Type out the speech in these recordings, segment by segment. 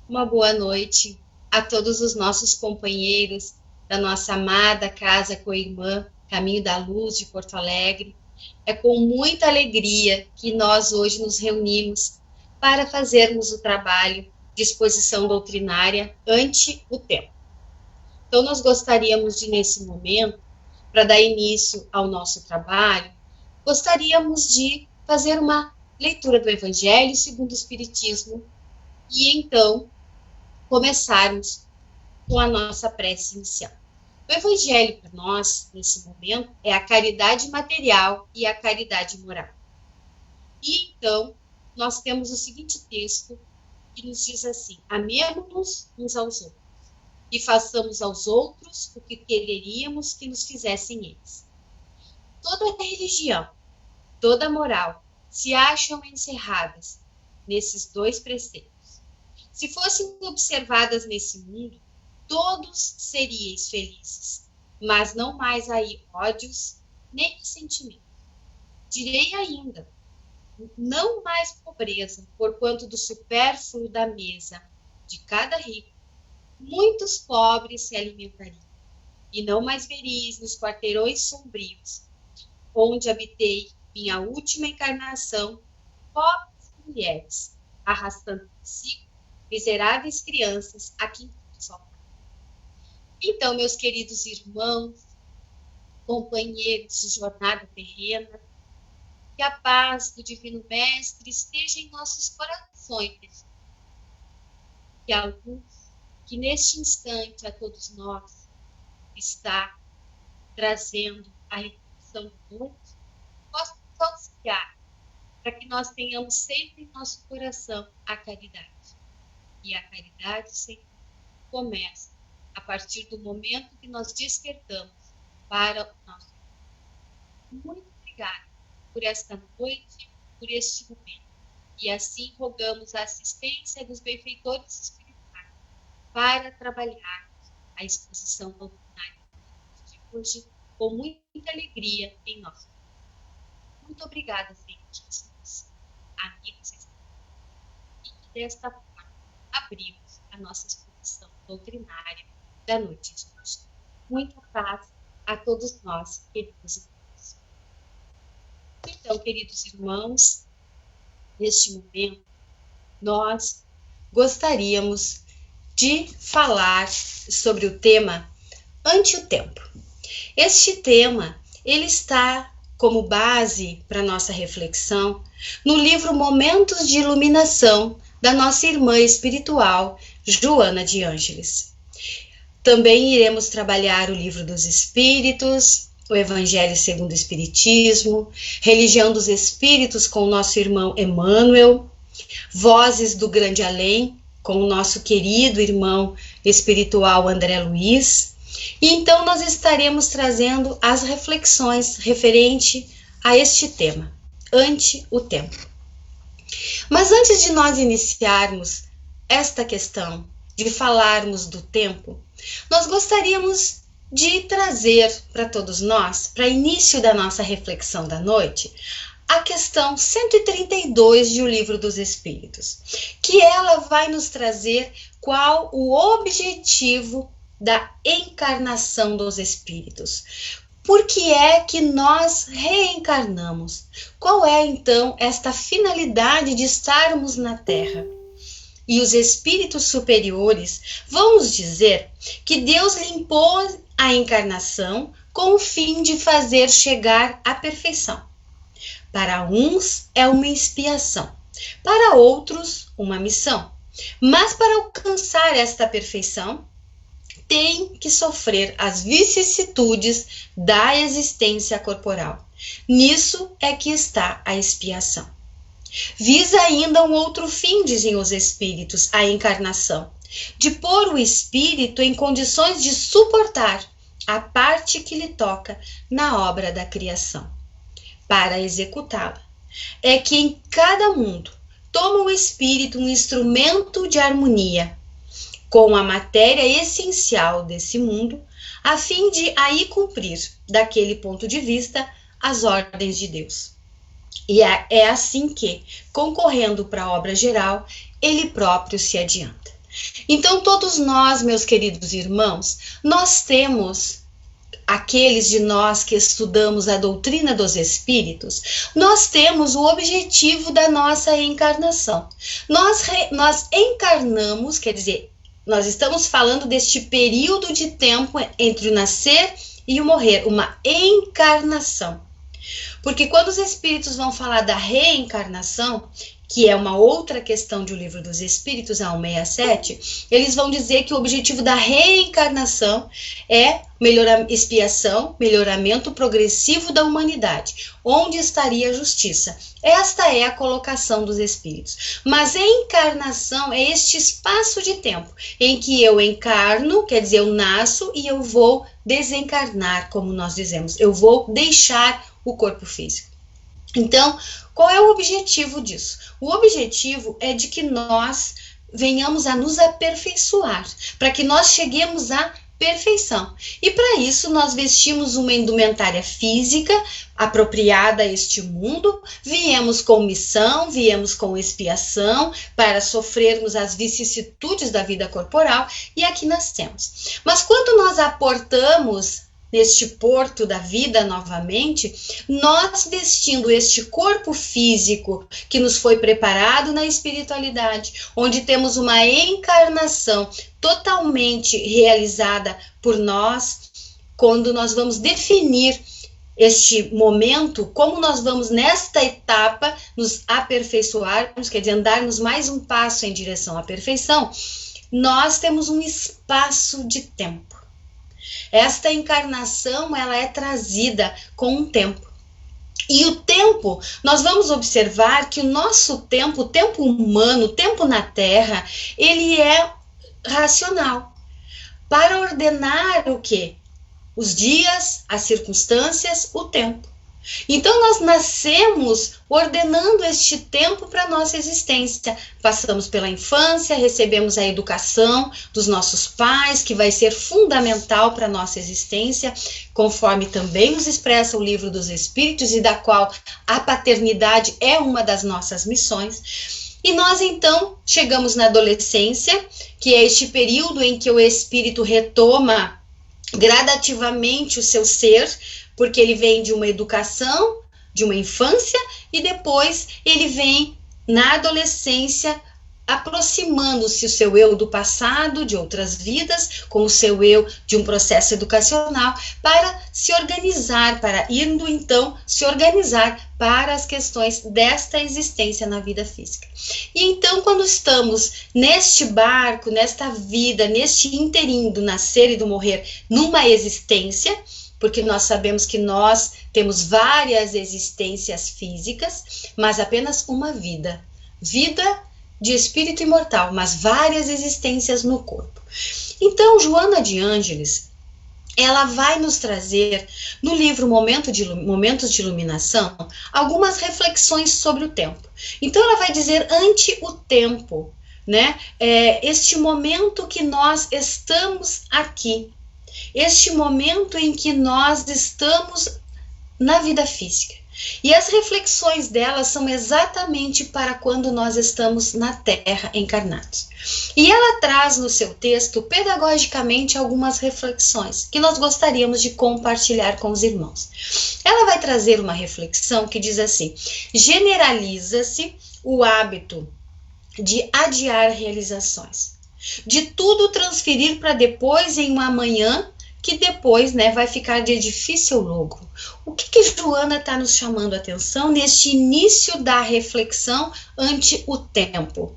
Uma boa noite a todos os nossos companheiros da nossa amada Casa Coirmã, Caminho da Luz de Porto Alegre. É com muita alegria que nós hoje nos reunimos para fazermos o trabalho de exposição doutrinária ante o tempo. Então, nós gostaríamos de, nesse momento, para dar início ao nosso trabalho, gostaríamos de fazer uma leitura do Evangelho segundo o Espiritismo e, então, começarmos com a nossa prece inicial. O Evangelho para nós, nesse momento, é a caridade material e a caridade moral. E então, nós temos o seguinte texto que nos diz assim: amemo-nos uns aos outros e façamos aos outros o que quereríamos que nos fizessem eles. Toda religião, toda moral se acham encerradas nesses dois preceitos. Se fossem observadas nesse mundo, todos seríeis felizes, mas não mais aí ódios nem ressentimentos. Direi ainda, não mais pobreza, porquanto do supérfluo da mesa de cada rico, muitos pobres se alimentariam, e não mais veríeis nos quarteirões sombrios, onde habitei minha última encarnação, pobres mulheres, arrastando consigo miseráveis crianças a quem falta. Então, meus queridos irmãos, companheiros de jornada terrena, que a paz do Divino Mestre esteja em nossos corações, que a luz que neste instante a todos nós está trazendo a reflexão de hoje, possa nos auxiliar para que nós tenhamos sempre em nosso coração a caridade. E a caridade sempre começa a partir do momento que nós despertamos para o nosso. Muito obrigada por esta noite, por este momento. E assim rogamos a assistência dos benfeitores espirituais para trabalhar a exposição doutrinária de hoje com muita alegria em nós. Muito obrigada, senhores, amigos, e que desta forma abrimos a nossa exposição doutrinária da noite de hoje. Muita paz a todos nós, queridos irmãos. Então, queridos irmãos, neste momento, nós gostaríamos de falar sobre o tema ante o tempo. Este tema, ele está como base para nossa reflexão no livro Momentos de Iluminação da nossa irmã espiritual, Joana de Ângeles. Também iremos trabalhar o Livro dos Espíritos, o Evangelho segundo o Espiritismo, Religião dos Espíritos com o nosso irmão Emmanuel, Vozes do Grande Além, com o nosso querido irmão espiritual André Luiz. E então nós estaremos trazendo as reflexões referente a este tema, ante o tempo. Mas antes de nós iniciarmos esta questão, de falarmos do tempo, nós gostaríamos de trazer para todos nós, para início da nossa reflexão da noite, a questão 132 de O Livro dos Espíritos, que ela vai nos trazer qual o objetivo da encarnação dos espíritos. Por que é que nós reencarnamos? Qual é, então, esta finalidade de estarmos na Terra? E os espíritos superiores vão nos dizer que Deus lhe impôs a encarnação com o fim de fazer chegar à perfeição. Para uns é uma expiação, para outros uma missão. Mas para alcançar esta perfeição, tem que sofrer as vicissitudes da existência corporal. Nisso é que está a expiação. Visa ainda um outro fim, dizem os espíritos, a encarnação, de pôr o espírito em condições de suportar a parte que lhe toca na obra da criação. Para executá-la, é que em cada mundo toma o espírito um instrumento de harmonia com a matéria essencial desse mundo, a fim de aí cumprir, daquele ponto de vista, as ordens de Deus. E é assim que, concorrendo para a obra geral, ele próprio se adianta. Então, todos nós, meus queridos irmãos, nós temos, aqueles de nós que estudamos a doutrina dos espíritos, nós temos o objetivo da nossa encarnação. Nós encarnamos, quer dizer, nós estamos falando deste período de tempo entre o nascer e o morrer, uma encarnação. Porque quando os espíritos vão falar da reencarnação, que é uma outra questão do Livro dos Espíritos, a 167, eles vão dizer que o objetivo da reencarnação é expiação, melhoramento progressivo da humanidade. Onde estaria a justiça? Esta é a colocação dos espíritos. Mas a encarnação é este espaço de tempo em que eu encarno, quer dizer, eu nasço e eu vou desencarnar, como nós dizemos. Eu vou deixar o corpo físico. Então, qual é o objetivo disso? O objetivo é de que nós venhamos a nos aperfeiçoar, para que nós cheguemos à perfeição. E para isso nós vestimos uma indumentária física apropriada a este mundo, viemos com missão, viemos com expiação para sofrermos as vicissitudes da vida corporal e aqui nascemos. Mas quando nós aportamos neste porto da vida novamente, nós vestindo este corpo físico que nos foi preparado na espiritualidade, onde temos uma encarnação totalmente realizada por nós, quando nós vamos definir este momento, como nós vamos nesta etapa nos aperfeiçoarmos, quer dizer, andarmos mais um passo em direção à perfeição, nós temos um espaço de tempo. Esta encarnação, ela é trazida com um tempo. E o tempo, nós vamos observar que o nosso tempo, o tempo humano, o tempo na Terra, ele é racional. Para ordenar o quê? Os dias, as circunstâncias, o tempo. Então, nós nascemos ordenando este tempo para a nossa existência. Passamos pela infância, recebemos a educação dos nossos pais, que vai ser fundamental para a nossa existência, conforme também nos expressa o Livro dos Espíritos, e da qual a paternidade é uma das nossas missões. E nós, então, chegamos na adolescência, que é este período em que o espírito retoma gradativamente o seu ser, porque ele vem de uma educação, de uma infância, e depois ele vem na adolescência aproximando-se o seu eu do passado, de outras vidas, com o seu eu de um processo educacional, para se organizar, para indo então se organizar para as questões desta existência na vida física. E então, quando estamos neste barco, nesta vida, neste inteirinho do nascer e do morrer, numa existência, porque nós sabemos que nós temos várias existências físicas, mas apenas uma vida. Vida de espírito imortal, mas várias existências no corpo. Então, Joana de Ângeles, ela vai nos trazer, no livro Momentos de Iluminação, algumas reflexões sobre o tempo. Então, ela vai dizer ante o tempo, né? Este momento que nós estamos aqui, este momento em que nós estamos na vida física. E as reflexões dela são exatamente para quando nós estamos na Terra encarnados. E ela traz no seu texto, pedagogicamente, algumas reflexões que nós gostaríamos de compartilhar com os irmãos. Ela vai trazer uma reflexão que diz assim: generaliza-se o hábito de adiar realizações, de tudo transferir para depois em um amanhã, que depois, né, vai ficar de difícil logro. O que Joana está nos chamando a atenção neste início da reflexão ante o tempo?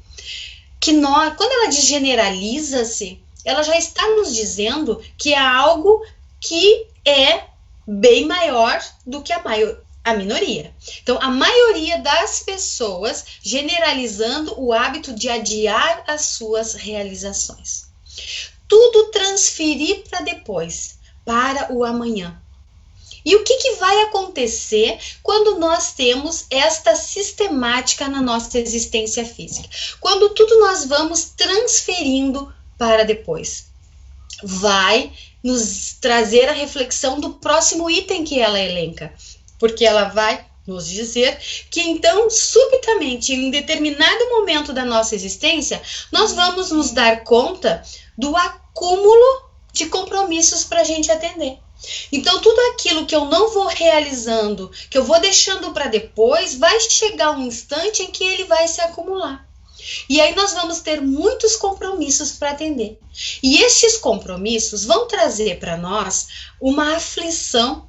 Que nós, quando ela diz generaliza-se, ela já está nos dizendo que é algo que é bem maior do que a minoria. Então, a maioria das pessoas generalizando o hábito de adiar as suas realizações. Tudo transferir para depois, para o amanhã. E o que vai acontecer quando nós temos esta sistemática na nossa existência física? Quando tudo nós vamos transferindo para depois. Vai nos trazer a reflexão do próximo item que ela elenca, porque ela vai nos dizer que então, subitamente, em um determinado momento da nossa existência, nós vamos nos dar conta do acúmulo de compromissos para a gente atender. Então, tudo aquilo que eu não vou realizando, que eu vou deixando para depois, vai chegar um instante em que ele vai se acumular. E aí nós vamos ter muitos compromissos para atender. E estes compromissos vão trazer para nós uma aflição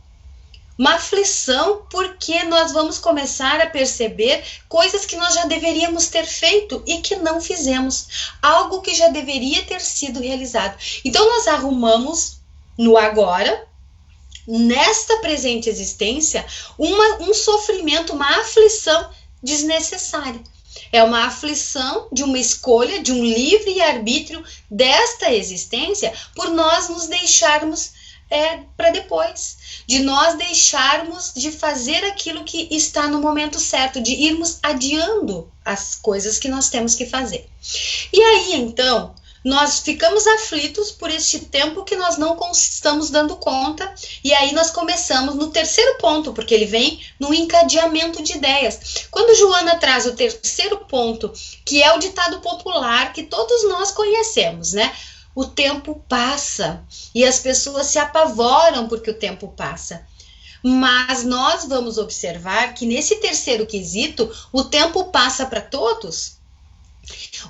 porque nós vamos começar a perceber coisas que nós já deveríamos ter feito e que não fizemos. Algo que já deveria ter sido realizado. Então nós arrumamos no agora, nesta presente existência, um sofrimento, uma aflição desnecessária. É uma aflição de uma escolha, de um livre arbítrio desta existência, por nós nos deixarmos para depois, de nós deixarmos de fazer aquilo que está no momento certo, de irmos adiando as coisas que nós temos que fazer. E aí, então, nós ficamos aflitos por este tempo que nós não estamos dando conta, e aí nós começamos no terceiro ponto, porque ele vem no encadeamento de ideias. Quando Joana traz o terceiro ponto, que é o ditado popular que todos nós conhecemos, né? O tempo passa e as pessoas se apavoram porque o tempo passa. Mas nós vamos observar que nesse terceiro quesito, o tempo passa para todos.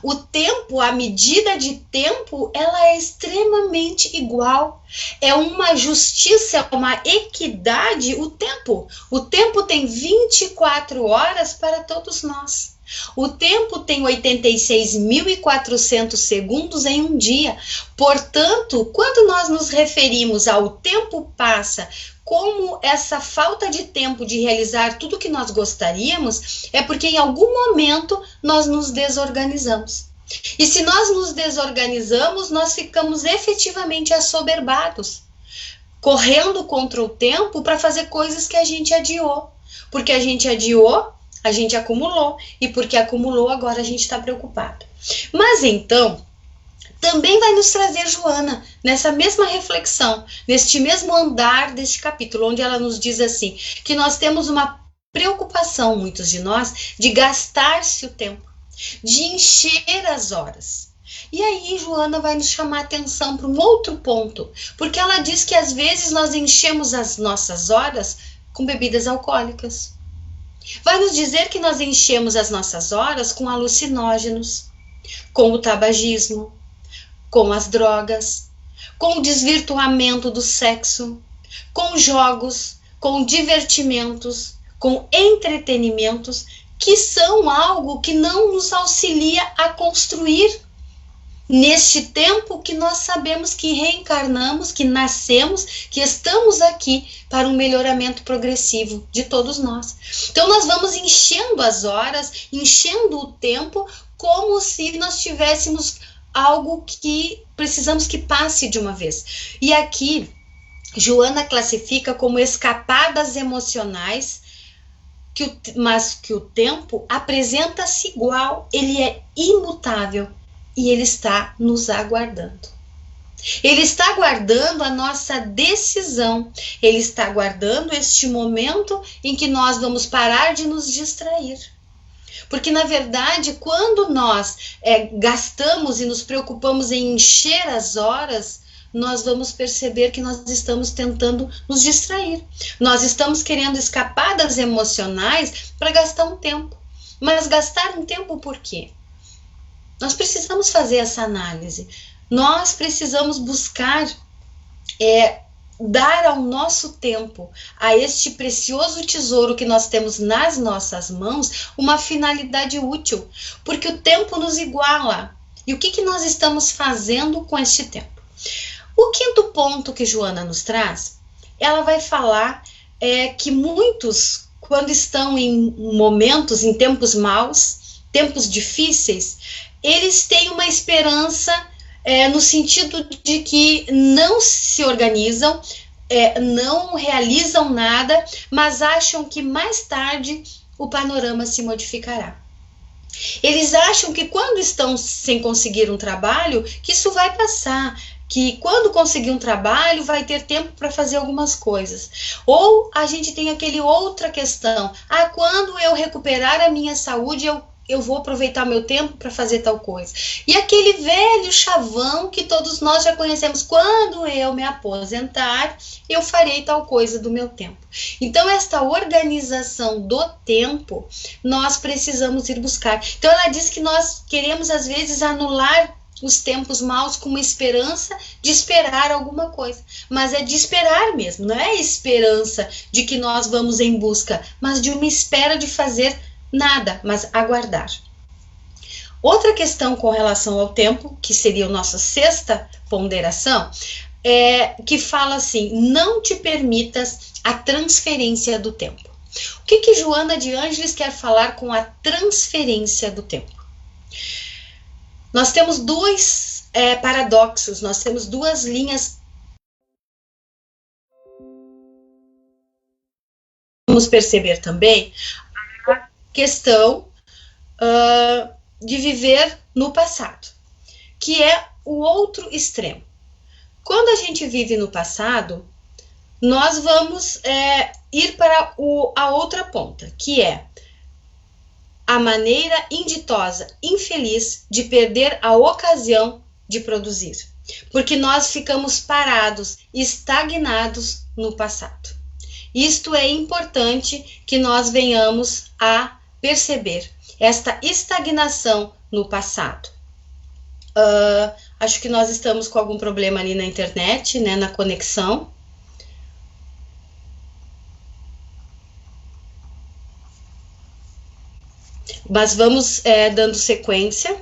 O tempo, a medida de tempo, ela é extremamente igual. É uma justiça, é uma equidade o tempo. O tempo tem 24 horas para todos nós. O tempo tem 86.400 segundos em um dia. Portanto, quando nós nos referimos ao tempo passa como essa falta de tempo de realizar tudo que nós gostaríamos, é porque em algum momento nós nos desorganizamos. E se nós nos desorganizamos, nós ficamos efetivamente assoberbados, correndo contra o tempo para fazer coisas que a gente adiou. Porque a gente adiou, a gente acumulou, e porque acumulou, agora a gente está preocupado. Mas então, também vai nos trazer Joana, nessa mesma reflexão, neste mesmo andar deste capítulo, onde ela nos diz assim, que nós temos uma preocupação, muitos de nós, de gastar-se o tempo, de encher as horas. E aí Joana vai nos chamar a atenção para um outro ponto, porque ela diz que às vezes nós enchemos as nossas horas com bebidas alcoólicas. Vai nos dizer que nós enchemos as nossas horas com alucinógenos, com o tabagismo, com as drogas, com o desvirtuamento do sexo, com jogos, com divertimentos, com entretenimentos, que são algo que não nos auxilia a construir neste tempo que nós sabemos que reencarnamos, que nascemos, que estamos aqui para um melhoramento progressivo de todos nós. Então nós vamos enchendo as horas, enchendo o tempo, como se nós tivéssemos algo que precisamos que passe de uma vez. E aqui Joana classifica como escapadas emocionais, mas que o tempo apresenta-se igual, ele é imutável. E ele está nos aguardando. Ele está aguardando a nossa decisão. Ele está aguardando este momento em que nós vamos parar de nos distrair. Porque, na verdade, quando nós gastamos e nos preocupamos em encher as horas, nós vamos perceber que nós estamos tentando nos distrair. Nós estamos querendo escapadas emocionais para gastar um tempo. Mas gastar um tempo por quê? Nós precisamos fazer essa análise. Nós precisamos buscar dar ao nosso tempo, a este precioso tesouro que nós temos nas nossas mãos, uma finalidade útil. Porque o tempo nos iguala. E o que nós estamos fazendo com este tempo? O quinto ponto que Joana nos traz, ela vai falar que muitos, quando estão em momentos, em tempos maus, tempos difíceis, eles têm uma esperança no sentido de que não se organizam, não realizam nada, mas acham que mais tarde o panorama se modificará. Eles acham que quando estão sem conseguir um trabalho, que isso vai passar. que quando conseguir um trabalho vai ter tempo para fazer algumas coisas. Ou a gente tem aquele outra questão, quando eu recuperar a minha saúde, eu vou aproveitar meu tempo para fazer tal coisa. E aquele velho chavão que todos nós já conhecemos, quando eu me aposentar, eu farei tal coisa do meu tempo. Então, esta organização do tempo, nós precisamos ir buscar. Então, ela diz que nós queremos, às vezes, anular os tempos maus com uma esperança de esperar alguma coisa. Mas é de esperar mesmo, não é esperança de que nós vamos em busca, mas de uma espera de fazer nada, mas aguardar. Outra questão com relação ao tempo, que seria a nossa sexta ponderação, que fala assim: não te permitas a transferência do tempo. O que Joana de Ângeles quer falar com a transferência do tempo? Nós temos dois paradoxos, nós temos duas linhas. Vamos perceber também a questão de viver no passado, que é o outro extremo. Quando a gente vive no passado, nós vamos ir para a outra ponta, que é a maneira inditosa, infeliz de perder a ocasião de produzir, porque nós ficamos parados, estagnados no passado. Isto é importante que nós venhamos a perceber, esta estagnação no passado. Acho que nós estamos com algum problema ali na internet, né, na conexão. Mas vamos dando sequência.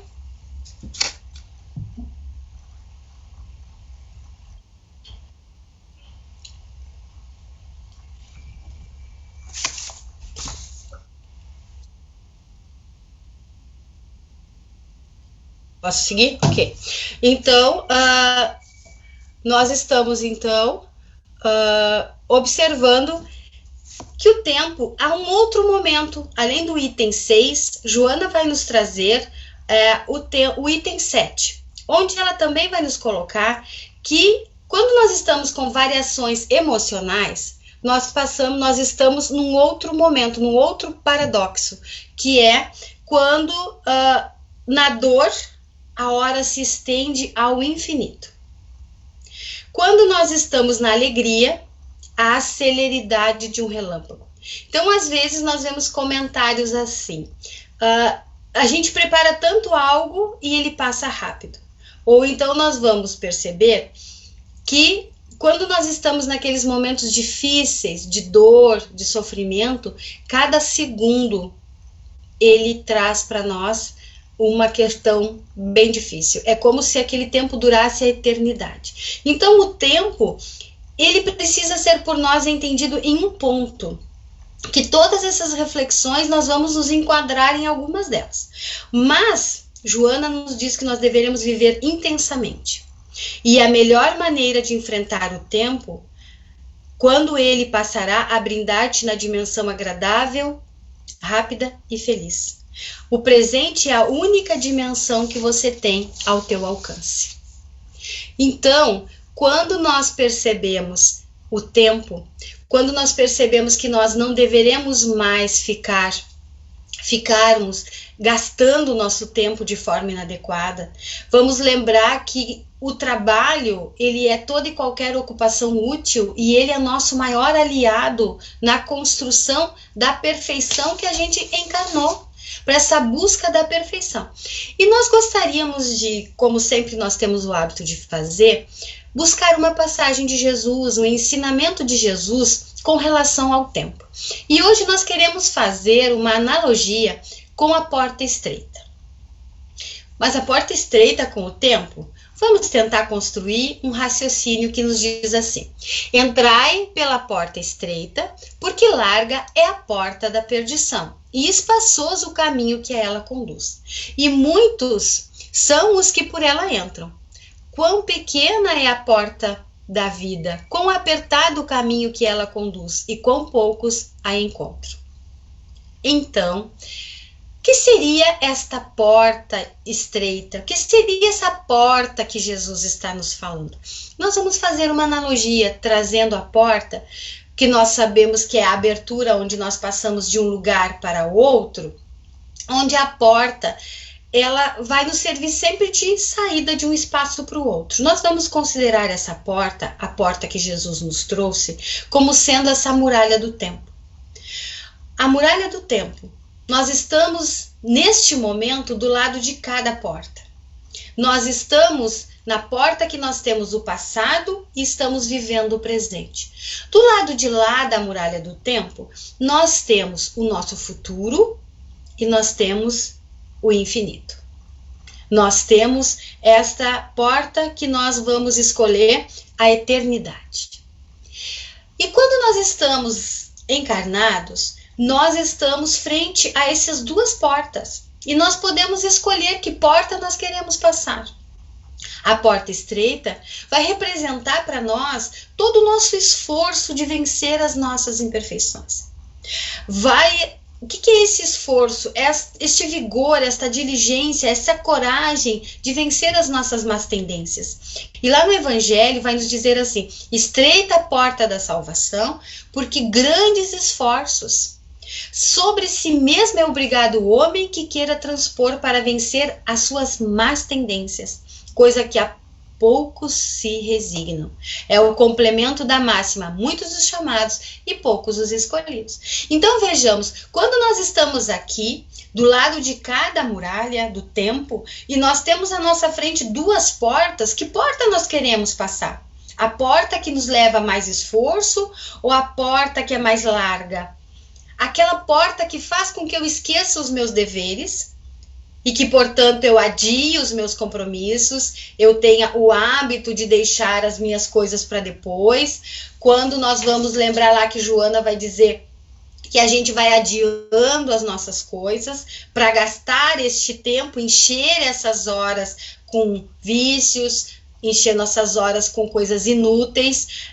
Posso seguir? Ok. Então, nós estamos, então, observando que o tempo, há um outro momento, além do item 6, Joana vai nos trazer o item 7, onde ela também vai nos colocar que quando nós estamos com variações emocionais, nós estamos num outro momento, num outro paradoxo, que é quando na dor a hora se estende ao infinito. Quando nós estamos na alegria, a celeridade de um relâmpago. Então, às vezes, nós vemos comentários assim, a gente prepara tanto algo e ele passa rápido. Ou então nós vamos perceber que quando nós estamos naqueles momentos difíceis, de dor, de sofrimento, cada segundo ele traz para nós uma questão bem difícil. É como se aquele tempo durasse a eternidade. Então, o tempo, ele precisa ser por nós entendido em um ponto, que todas essas reflexões nós vamos nos enquadrar em algumas delas. Mas Joana nos diz que nós deveremos viver intensamente. E a melhor maneira de enfrentar o tempo, quando ele passará a brindar-te na dimensão agradável, rápida e feliz. O presente é a única dimensão que você tem ao teu alcance. Então, quando nós percebemos o tempo, quando nós percebemos que nós não deveremos mais ficarmos gastando o nosso tempo de forma inadequada, vamos lembrar que o trabalho, ele é toda e qualquer ocupação útil e ele é nosso maior aliado na construção da perfeição que a gente encarnou, para essa busca da perfeição. E nós gostaríamos de, como sempre nós temos o hábito de fazer, buscar uma passagem de Jesus, um ensinamento de Jesus com relação ao tempo. E hoje nós queremos fazer uma analogia com a porta estreita. Mas a porta estreita com o tempo, vamos tentar construir um raciocínio que nos diz assim: entrai pela porta estreita, porque larga é a porta da perdição, e espaçoso o caminho que a ela conduz. E muitos são os que por ela entram. Quão pequena é a porta da vida, quão apertado o caminho que ela conduz, e quão poucos a encontram. Então, O que seria esta porta estreita? O que seria essa porta que Jesus está nos falando? Nós vamos fazer uma analogia, trazendo a porta, que nós sabemos que é a abertura onde nós passamos de um lugar para outro, onde a porta, ela vai nos servir sempre de saída de um espaço para o outro. Nós vamos considerar essa porta, a porta que Jesus nos trouxe, como sendo essa muralha do tempo. A muralha do tempo. Nós estamos, neste momento, do lado de cada porta. Nós estamos na porta que nós temos o passado e estamos vivendo o presente. Do lado de lá da muralha do tempo, nós temos o nosso futuro e nós temos o infinito. Nós temos esta porta que nós vamos escolher, a eternidade. E quando nós estamos encarnados, nós estamos frente a essas duas portas e nós podemos escolher que porta nós queremos passar. A porta estreita vai representar para nós todo o nosso esforço de vencer as nossas imperfeições. O que é esse esforço, este vigor, esta diligência, essa coragem de vencer as nossas más tendências? E lá no Evangelho vai nos dizer assim: estreita a porta da salvação, porque grandes esforços sobre si mesmo é obrigado o homem que queira transpor para vencer as suas más tendências, coisa que a poucos se resignam. É o complemento da máxima: muitos os chamados e poucos os escolhidos. Então vejamos, quando nós estamos aqui, do lado de cada muralha do tempo, e nós temos à nossa frente duas portas, que porta nós queremos passar? A porta que nos leva a mais esforço ou a porta que é mais larga? Aquela porta que faz com que eu esqueça os meus deveres e que, portanto, eu adie os meus compromissos, eu tenha o hábito de deixar as minhas coisas para depois. Quando nós vamos lembrar lá que Joana vai dizer que a gente vai adiando as nossas coisas para gastar este tempo, encher essas horas com vícios, encher nossas horas com coisas inúteis.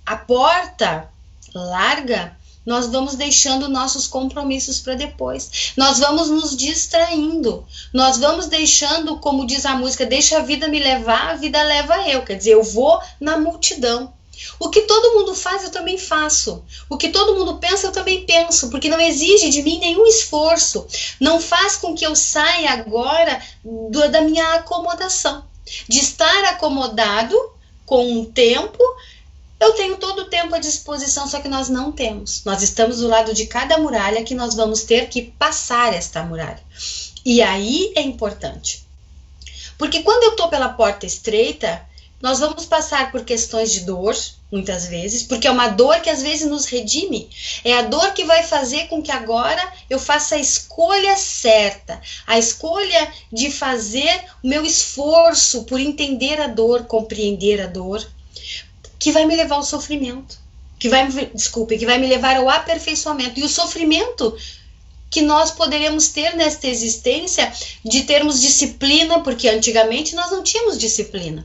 A porta larga, nós vamos deixando nossos compromissos para depois. Nós vamos nos distraindo. Nós vamos deixando, como diz a música, deixa a vida me levar, a vida leva eu. Quer dizer, eu vou na multidão. O que todo mundo faz, eu também faço. O que todo mundo pensa, eu também penso. Porque não exige de mim nenhum esforço. Não faz com que eu saia agora da minha acomodação. De estar acomodado com um tempo. Eu tenho todo o tempo à disposição, só que nós não temos. Nós estamos do lado de cada muralha que nós vamos ter que passar esta muralha. E aí é importante. Porque quando eu estou pela porta estreita, nós vamos passar por questões de dor, muitas vezes, porque é uma dor que às vezes nos redime. É a dor que vai fazer com que agora eu faça a escolha certa. A escolha de fazer o meu esforço por entender a dor, compreender a dor, que vai me levar ao sofrimento, que vai me levar ao aperfeiçoamento. E o sofrimento que nós poderemos ter nesta existência, de termos disciplina, porque antigamente nós não tínhamos disciplina,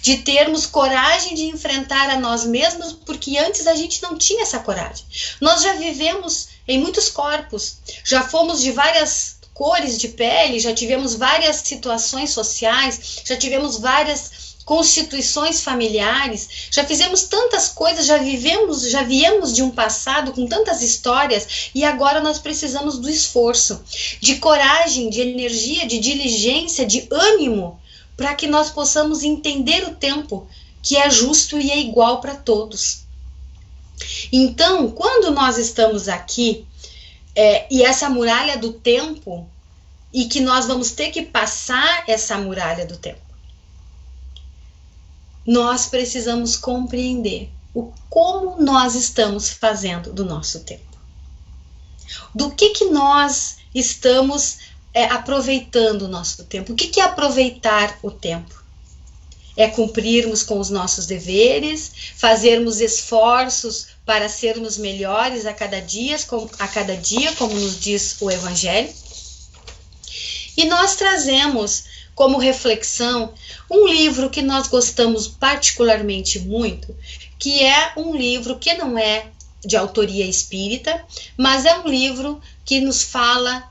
de termos coragem de enfrentar a nós mesmos, porque antes a gente não tinha essa coragem. Nós já vivemos em muitos corpos, já fomos de várias cores de pele, já tivemos várias situações sociais, já tivemos várias constituições familiares, já fizemos tantas coisas, já viemos de um passado com tantas histórias, e agora nós precisamos do esforço, de coragem, de energia, de diligência, de ânimo, para que nós possamos entender o tempo, que é justo e é igual para todos. Então, quando nós estamos aqui, e essa muralha do tempo, e que nós vamos ter que passar essa muralha do tempo, nós precisamos compreender como nós estamos fazendo do nosso tempo. Do que nós estamos aproveitando o nosso tempo. O que é aproveitar o tempo? É cumprirmos com os nossos deveres, fazermos esforços para sermos melhores a cada dia, como nos diz o Evangelho. E nós trazemos como reflexão um livro que nós gostamos particularmente muito, que é um livro que não é de autoria espírita, mas é um livro que nos fala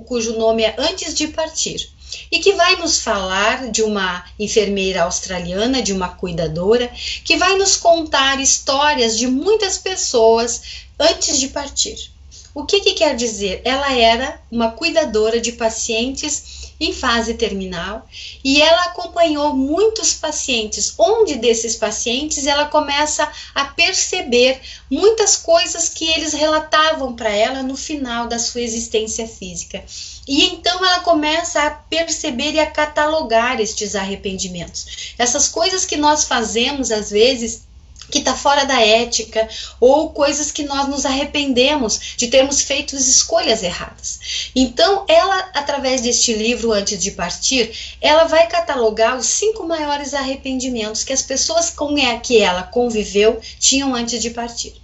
cujo nome é Antes de Partir, e que vai nos falar de uma enfermeira australiana, de uma cuidadora, que vai nos contar histórias de muitas pessoas antes de partir. O que quer dizer? Ela era uma cuidadora de pacientes em fase terminal e ela acompanhou muitos pacientes, onde desses pacientes ela começa a perceber muitas coisas que eles relatavam para ela no final da sua existência física. E então ela começa a perceber e a catalogar estes arrependimentos. Essas coisas que nós fazemos às vezes que está fora da ética, ou coisas que nós nos arrependemos de termos feito escolhas erradas. Então, ela, através deste livro, Antes de Partir, ela vai catalogar os 5 maiores arrependimentos que as pessoas com que ela conviveu tinham antes de partir.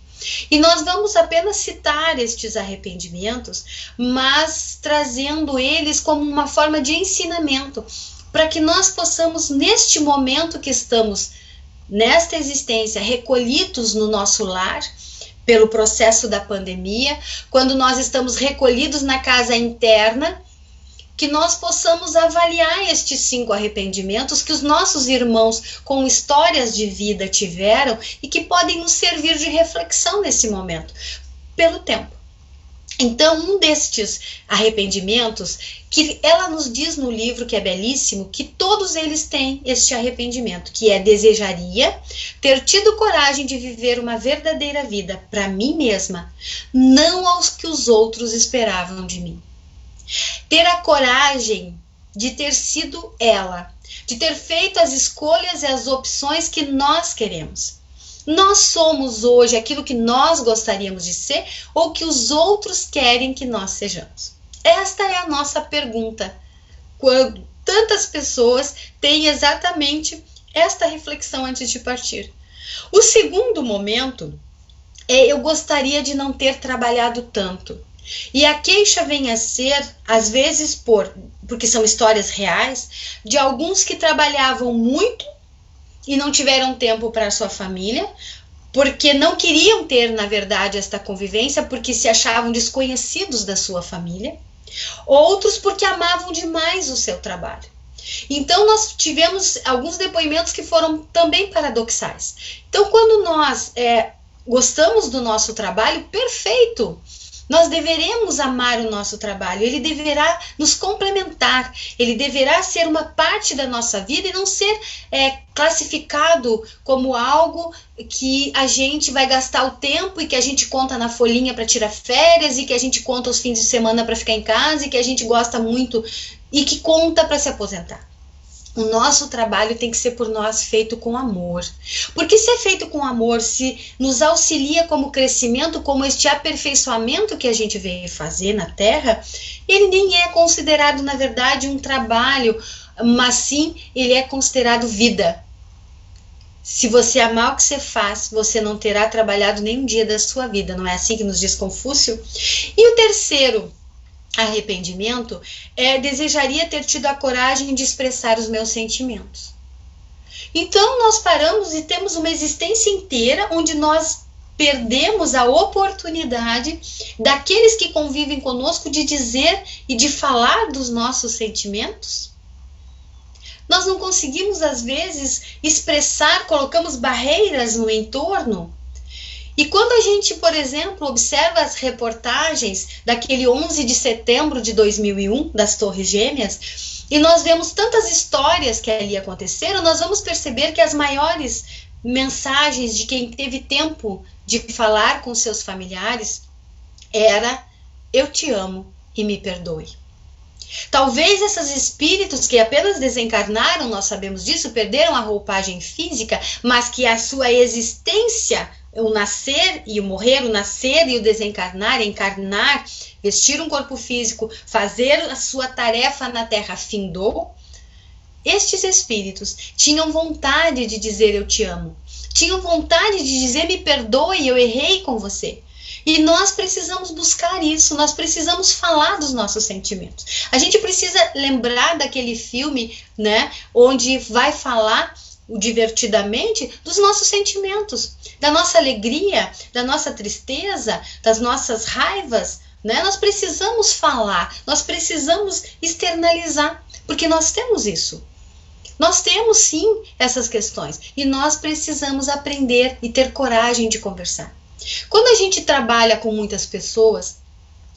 E nós vamos apenas citar estes arrependimentos, mas trazendo eles como uma forma de ensinamento, para que nós possamos, neste momento que estamos nesta existência, recolhidos no nosso lar, pelo processo da pandemia, quando nós estamos recolhidos na casa interna, que nós possamos avaliar estes 5 arrependimentos que os nossos irmãos com histórias de vida tiveram e que podem nos servir de reflexão nesse momento, pelo tempo. Então, um destes arrependimentos, que ela nos diz no livro, que é belíssimo, que todos eles têm este arrependimento, que é: desejaria ter tido coragem de viver uma verdadeira vida para mim mesma, não aos que os outros esperavam de mim. Ter a coragem de ter sido ela, de ter feito as escolhas e as opções que nós queremos. Nós somos hoje aquilo que nós gostaríamos de ser ou que os outros querem que nós sejamos? Esta é a nossa pergunta, quando tantas pessoas têm exatamente esta reflexão antes de partir. O segundo momento é: eu gostaria de não ter trabalhado tanto. E a queixa vem a ser, às vezes, porque são histórias reais, de alguns que trabalhavam muito e não tiveram tempo para a sua família, porque não queriam ter, na verdade, esta convivência, porque se achavam desconhecidos da sua família. Outros porque amavam demais o seu trabalho. Então, nós tivemos alguns depoimentos que foram também paradoxais. Então, quando nós gostamos do nosso trabalho, perfeito! Nós deveremos amar o nosso trabalho, ele deverá nos complementar, ele deverá ser uma parte da nossa vida e não ser classificado como algo que a gente vai gastar o tempo e que a gente conta na folhinha para tirar férias e que a gente conta os fins de semana para ficar em casa e que a gente gosta muito e que conta para se aposentar. O nosso trabalho tem que ser por nós feito com amor. Porque se é feito com amor, se nos auxilia como crescimento, como este aperfeiçoamento que a gente veio fazer na Terra, ele nem é considerado, na verdade, um trabalho, mas sim ele é considerado vida. Se você amar o que você faz, você não terá trabalhado nem um dia da sua vida. Não é assim que nos diz Confúcio? E o terceiro arrependimento desejaria ter tido a coragem de expressar os meus sentimentos. Então nós paramos e temos uma existência inteira onde nós perdemos a oportunidade daqueles que convivem conosco de dizer e de falar dos nossos sentimentos. Nós não conseguimos às vezes expressar, colocamos barreiras no entorno. E quando a gente, por exemplo, observa as reportagens daquele 11 de setembro de 2001, das Torres Gêmeas, e nós vemos tantas histórias que ali aconteceram, nós vamos perceber que as maiores mensagens de quem teve tempo de falar com seus familiares era: eu te amo e me perdoe. Talvez esses espíritos que apenas desencarnaram, nós sabemos disso, perderam a roupagem física, mas que a sua existência, o nascer e o morrer, o nascer e o desencarnar, encarnar, vestir um corpo físico, fazer a sua tarefa na Terra findou. Estes espíritos tinham vontade de dizer eu te amo, tinham vontade de dizer me perdoe, eu errei com você. E nós precisamos buscar isso, nós precisamos falar dos nossos sentimentos. A gente precisa lembrar daquele filme, né, onde vai falar divertidamente dos nossos sentimentos, da nossa alegria, da nossa tristeza, das nossas raivas, né? Nós precisamos falar, nós precisamos externalizar, porque nós temos isso. Nós temos sim essas questões e nós precisamos aprender e ter coragem de conversar. Quando a gente trabalha com muitas pessoas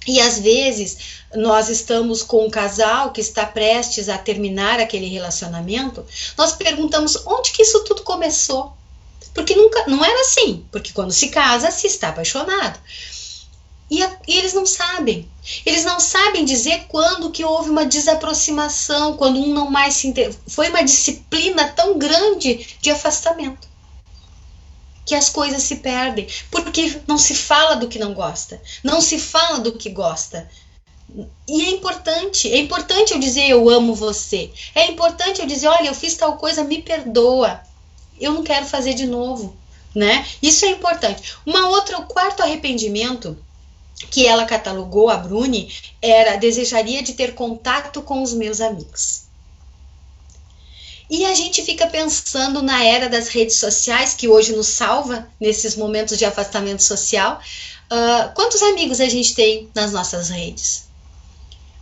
e às vezes nós estamos com um casal que está prestes a terminar aquele relacionamento, nós perguntamos onde que isso tudo começou. Porque nunca, não era assim, porque quando se casa se está apaixonado. E eles não sabem. Eles não sabem dizer quando que houve uma desaproximação, quando um não mais se foi uma disciplina tão grande de afastamento, que as coisas se perdem, porque não se fala do que não gosta, não se fala do que gosta. E é importante eu dizer eu amo você, é importante eu dizer, olha, eu fiz tal coisa, me perdoa, eu não quero fazer de novo, né? Isso é importante. O quarto arrependimento que ela catalogou, a Bruni, era: desejaria de ter contato com os meus amigos. E a gente fica pensando na era das redes sociais, que hoje nos salva nesses momentos de afastamento social. Quantos amigos a gente tem nas nossas redes?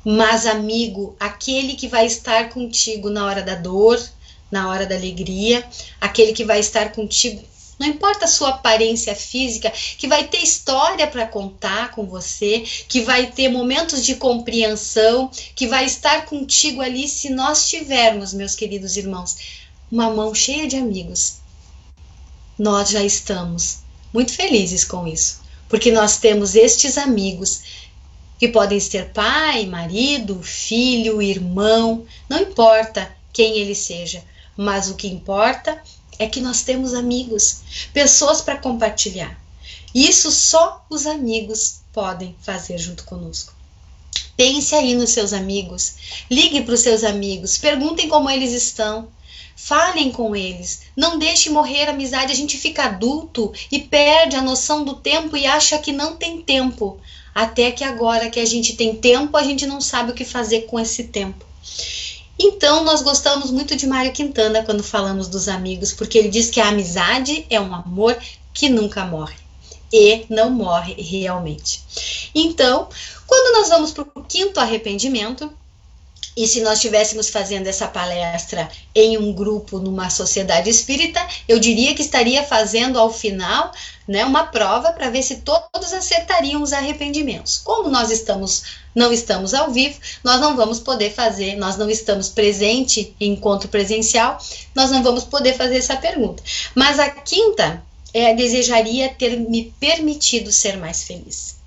Mas amigo, aquele que vai estar contigo na hora da dor, na hora da alegria, aquele que vai estar contigo, não importa a sua aparência física, que vai ter história para contar com você, que vai ter momentos de compreensão, que vai estar contigo ali, se nós tivermos, meus queridos irmãos, uma mão cheia de amigos. Nós já estamos muito felizes com isso, porque nós temos estes amigos que podem ser pai, marido, filho, irmão, não importa quem ele seja, mas o que importa é que nós temos amigos, pessoas para compartilhar. Isso só os amigos podem fazer junto conosco. Pense aí nos seus amigos, ligue para os seus amigos, perguntem como eles estão, falem com eles, não deixe morrer a amizade. A gente fica adulto e perde a noção do tempo e acha que não tem tempo, até que agora que a gente tem tempo, a gente não sabe o que fazer com esse tempo. Então, nós gostamos muito de Mário Quintana quando falamos dos amigos, porque ele diz que a amizade é um amor que nunca morre. E não morre realmente. Então, quando nós vamos para o quinto arrependimento, e se nós estivéssemos fazendo essa palestra em um grupo, numa sociedade espírita, eu diria que estaria fazendo ao final, né, uma prova para ver se todos acertariam os arrependimentos. Como nós não estamos ao vivo, nós não vamos poder fazer, nós não estamos presente em encontro presencial, nós não vamos poder fazer essa pergunta. Mas a quinta desejaria ter me permitido ser mais feliz.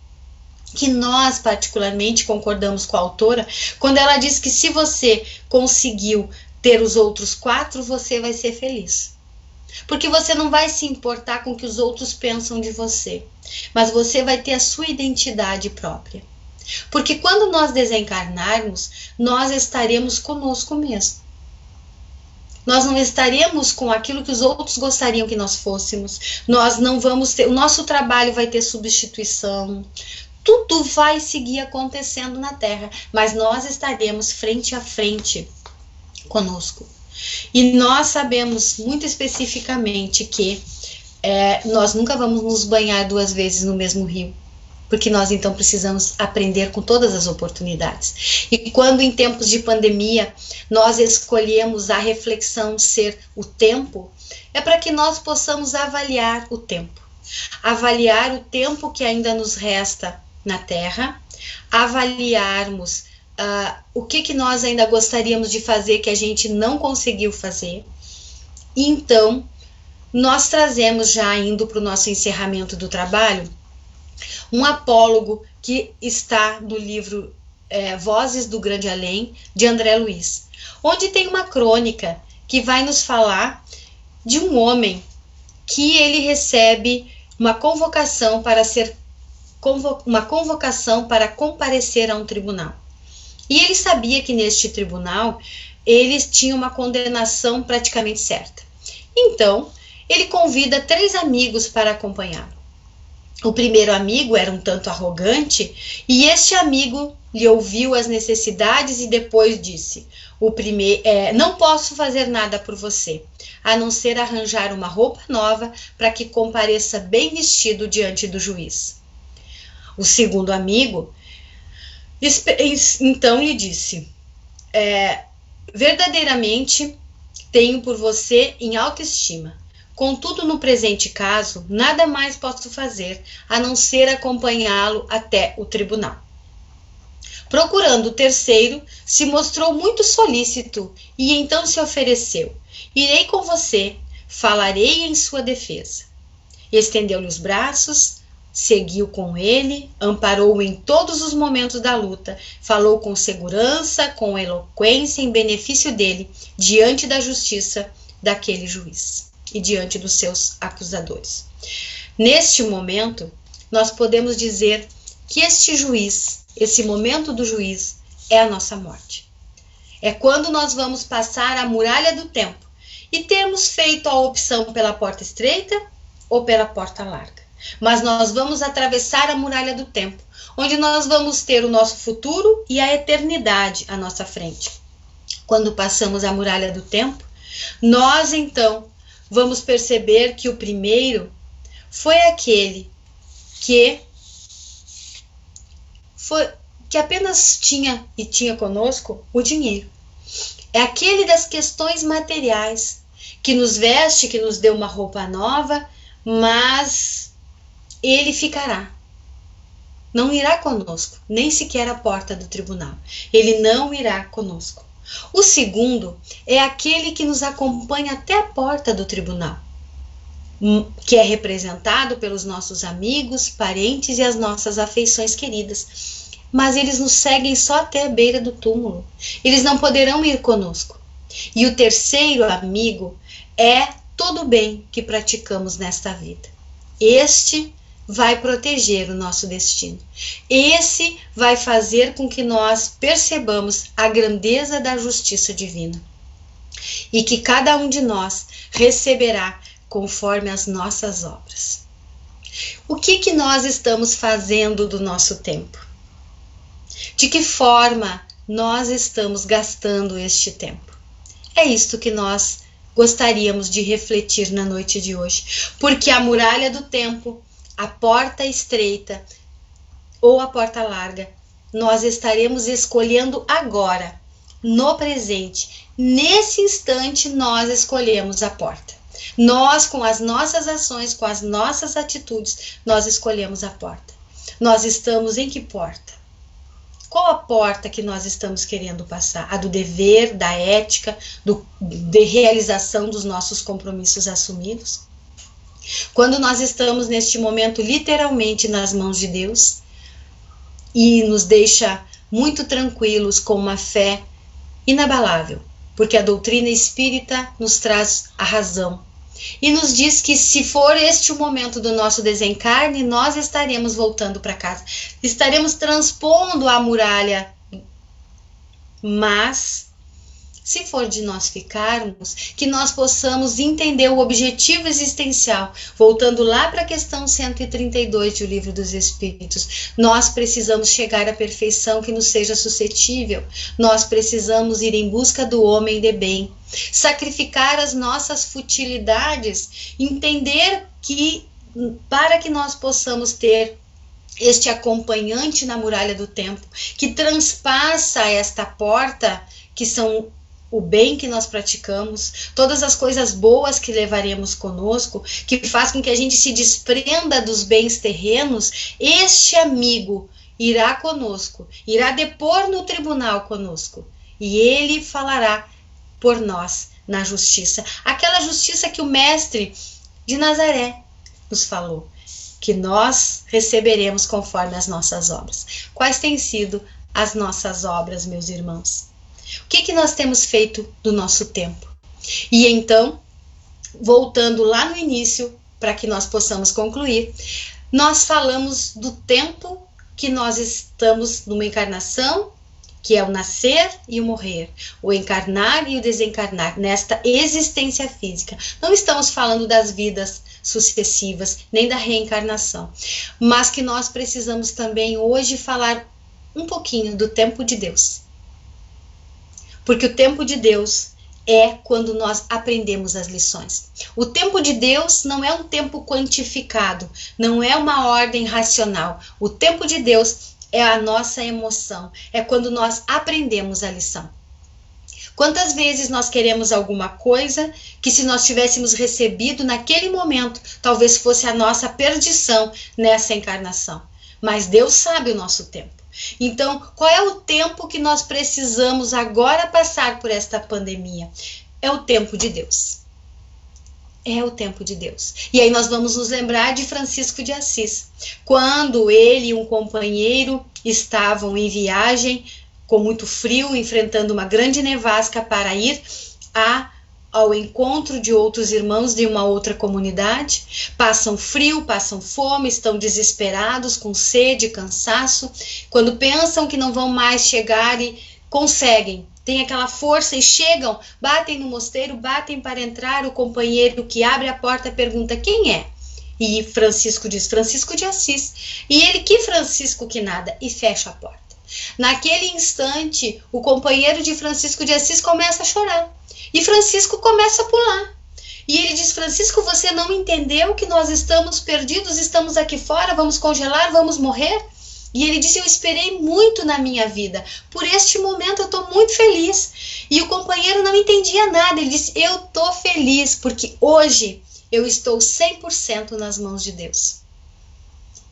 Que nós particularmente concordamos com a autora quando ela diz que se você conseguiu ter os outros 4, você vai ser feliz. Porque você não vai se importar com o que os outros pensam de você, mas você vai ter a sua identidade própria. Porque quando nós desencarnarmos, nós estaremos conosco mesmo. Nós não estaremos com aquilo que os outros gostariam que nós fôssemos. Nós não vamos ter, o nosso trabalho vai ter substituição. Tudo vai seguir acontecendo na Terra, mas nós estaremos frente a frente conosco. E nós sabemos muito especificamente que nós nunca vamos nos banhar 2 vezes no mesmo rio, porque nós então precisamos aprender com todas as oportunidades. E quando em tempos de pandemia nós escolhemos a reflexão ser o tempo, é para que nós possamos avaliar o tempo. Avaliar o tempo que ainda nos resta na Terra, avaliarmos o que nós ainda gostaríamos de fazer que a gente não conseguiu fazer. E então, nós trazemos, já indo para o nosso encerramento do trabalho, um apólogo que está no livro Vozes do Grande Além, de André Luiz, onde tem uma crônica que vai nos falar de um homem que ele recebe uma convocação para comparecer a um tribunal. E ele sabia que neste tribunal eles tinham uma condenação praticamente certa. Então, ele convida 3 amigos para acompanhá-lo. O primeiro amigo era um tanto arrogante e este amigo lhe ouviu as necessidades e depois disse: não posso fazer nada por você, a não ser arranjar uma roupa nova para que compareça bem vestido diante do juiz. O segundo amigo Então lhe disse: verdadeiramente tenho por você em alta estima. Contudo, no presente caso, nada mais posso fazer a não ser acompanhá-lo até o tribunal. Procurando o terceiro, se mostrou muito solícito e então se ofereceu: irei com você, falarei em sua defesa. Estendeu-lhe os braços, seguiu com ele, amparou-o em todos os momentos da luta, falou com segurança, com eloquência em benefício dele, diante da justiça daquele juiz e diante dos seus acusadores. Neste momento, nós podemos dizer que este juiz, esse momento do juiz, é a nossa morte. É quando nós vamos passar a muralha do tempo e temos feito a opção pela porta estreita ou pela porta larga. Mas nós vamos atravessar a muralha do tempo, onde nós vamos ter o nosso futuro e a eternidade à nossa frente. Quando passamos a muralha do tempo, nós então vamos perceber que o primeiro foi aquele que apenas tinha conosco o dinheiro. É aquele das questões materiais, que nos veste, que nos deu uma roupa nova, mas ele ficará. Não irá conosco, nem sequer à porta do tribunal. Ele não irá conosco. O segundo é aquele que nos acompanha até a porta do tribunal, que é representado pelos nossos amigos, parentes e as nossas afeições queridas. Mas eles nos seguem só até a beira do túmulo. Eles não poderão ir conosco. E o terceiro amigo é todo o bem que praticamos nesta vida. Este vai proteger o nosso destino. Esse vai fazer com que nós percebamos a grandeza da justiça divina. E que cada um de nós receberá conforme as nossas obras. O que nós estamos fazendo do nosso tempo? De que forma nós estamos gastando este tempo? É isto que nós gostaríamos de refletir na noite de hoje, porque a muralha do tempo, a porta estreita ou a porta larga, nós estaremos escolhendo agora, no presente. Nesse instante, nós escolhemos a porta. Nós, com as nossas ações, com as nossas atitudes, nós escolhemos a porta. Nós estamos em que porta? Qual a porta que nós estamos querendo passar? A do dever, da ética, de realização dos nossos compromissos assumidos? Quando nós estamos neste momento literalmente nas mãos de Deus e nos deixa muito tranquilos com uma fé inabalável, porque a doutrina espírita nos traz a razão e nos diz que se for este o momento do nosso desencarne, nós estaremos voltando para casa, estaremos transpondo a muralha. Mas se for de nós ficarmos, que nós possamos entender o objetivo existencial. Voltando lá para a questão 132 do Livro dos Espíritos, nós precisamos chegar à perfeição que nos seja suscetível. Nós precisamos ir em busca do homem de bem, sacrificar as nossas futilidades, entender que para que nós possamos ter este acompanhante na muralha do tempo, que transpassa esta porta, que são o bem que nós praticamos, todas as coisas boas que levaremos conosco, que faz com que a gente se desprenda dos bens terrenos, este amigo irá conosco, irá depor no tribunal conosco, e ele falará por nós na justiça, aquela justiça que o Mestre de Nazaré nos falou, que nós receberemos conforme as nossas obras. Quais têm sido as nossas obras, meus irmãos? O que nós temos feito do nosso tempo? E então, voltando lá no início, para que nós possamos concluir, nós falamos do tempo que nós estamos numa encarnação, que é o nascer e o morrer, o encarnar e o desencarnar, nesta existência física. Não estamos falando das vidas sucessivas, nem da reencarnação, mas que nós precisamos também hoje falar um pouquinho do tempo de Deus. Porque o tempo de Deus é quando nós aprendemos as lições. O tempo de Deus não é um tempo quantificado, não é uma ordem racional. O tempo de Deus é a nossa emoção, é quando nós aprendemos a lição. Quantas vezes nós queremos alguma coisa que, se nós tivéssemos recebido naquele momento, talvez fosse a nossa perdição nessa encarnação. Mas Deus sabe o nosso tempo. Então, qual é o tempo que nós precisamos agora passar por esta pandemia? É o tempo de Deus. É o tempo de Deus. E aí nós vamos nos lembrar de Francisco de Assis. Quando ele e um companheiro estavam em viagem, com muito frio, enfrentando uma grande nevasca para ir ao encontro de outros irmãos de uma outra comunidade, passam frio, passam fome, estão desesperados, com sede, cansaço, quando pensam que não vão mais chegar e conseguem, têm aquela força e chegam, batem no mosteiro, batem para entrar, o companheiro que abre a porta pergunta quem é? E Francisco diz, Francisco de Assis. E ele, que Francisco que nada, e fecha a porta. Naquele instante, o companheiro de Francisco de Assis começa a chorar. E Francisco começa a pular. E ele diz, Francisco, você não entendeu que nós estamos perdidos, estamos aqui fora, vamos congelar, vamos morrer? E ele disse, eu esperei muito na minha vida. Por este momento eu estou muito feliz. E o companheiro não entendia nada. Ele disse, eu estou feliz porque hoje eu estou 100% nas mãos de Deus.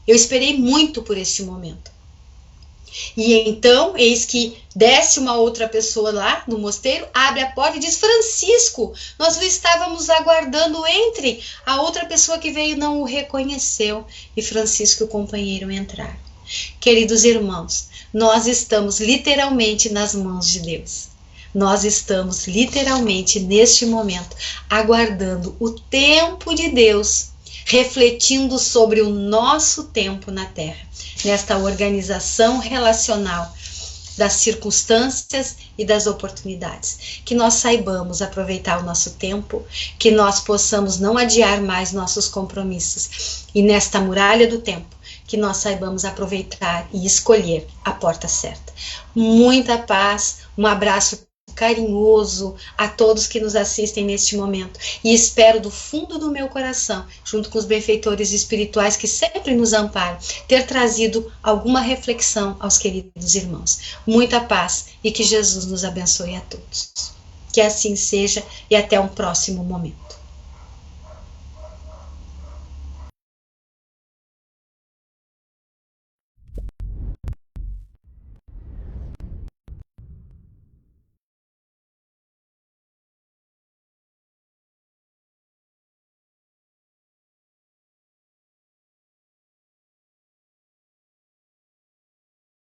Eu esperei muito por este momento. E então, eis que desce uma outra pessoa lá no mosteiro, abre a porta e diz, Francisco, nós o estávamos aguardando, entre. A outra pessoa que veio não o reconheceu e Francisco e o companheiro entraram. Queridos irmãos, nós estamos literalmente nas mãos de Deus. Nós estamos literalmente neste momento aguardando o tempo de Deus, refletindo sobre o nosso tempo na Terra, nesta organização relacional das circunstâncias e das oportunidades. Que nós saibamos aproveitar o nosso tempo, que nós possamos não adiar mais nossos compromissos e nesta muralha do tempo, que nós saibamos aproveitar e escolher a porta certa. Muita paz, um abraço carinhoso a todos que nos assistem neste momento e espero do fundo do meu coração, junto com os benfeitores espirituais que sempre nos amparam, ter trazido alguma reflexão aos queridos irmãos. Muita paz e que Jesus nos abençoe a todos. Que assim seja e até um próximo momento.